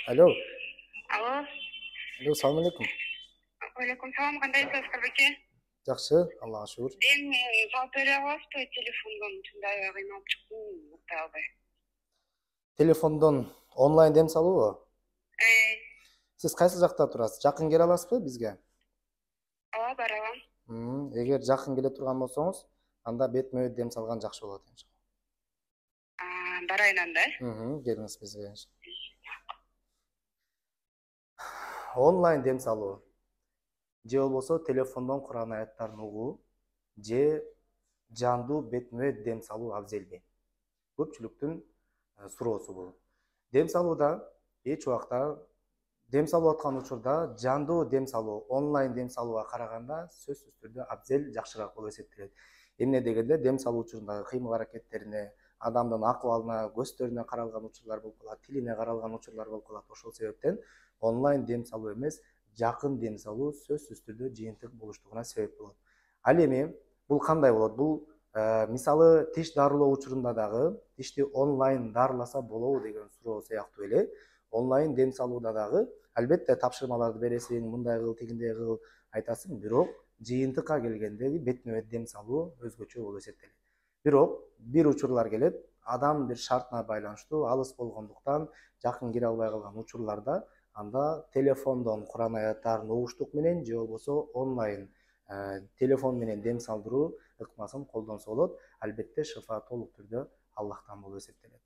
Алло, Алло, алло, салам алейкум. алейкум салам, кандайсыз Кырбеке? Жакшы, Аллага шүгүр. Эми жалпы бере аласызбы телефондон ушундай кыйналып чыктым уктай албай. Телефондон онлайн дем салуубу? Э, Сиз кайсы жакта турасыз? Жакын келе аласызбы бизге? ооба бара алам. Эгер жакын келе турган болсоңуз, анда бетме бет дем салган жакшы болот. Барайын анда. Келиңиз бизге. Онлайн дем салуу же болбосо телефондон Куран аяттарын угуу же жандуу бетме бет дем салуу абзелби? Көпчүлүктүн суроосу бул. Дем салууда эч убакта дем салып аткан учурда жандуу дем салуу, онлайн дем салууга караганда сөзсүз түрдө абзел жакшыраак болуп эсептелет. Эмне дегенде дем салуу учурундагы кыймыл аракеттерине, адамдын акыбалына, көздөрүнө каралган учурлар болуп калат, тилине каралган учурлар болуп калат. Ошол себептен онлайн дем салуу эмес, жакын дем салуу сөзсүз түрдө жыйынтык болуштугуна себеп болот. Ал эми бул кандай болот? Бул мисалы тиш дарылоо учурунда дагы тишти онлайн дарыласа болобу деген суроо сыяктуу эле онлайн дем салууда дагы албетте тапшырмаларды бересиң, мындай кыл, тигиндей кыл айтасың, бирок жыйынтыкка келгенде бетме бет дем салуу өзгөчө болуп эсептелет. Бирок бир учурлар келет, адам бир шартына байланыштуу алыс болгондуктан жакын кире албай калган учурларда анда телефондон Куран аяттарын угуштук менен же болбосо онлайн телефон менен дем салдыруу ыкмасын колдонсо болот. Албетте шифа толук түрдө Аллахтан болуп эсептелет.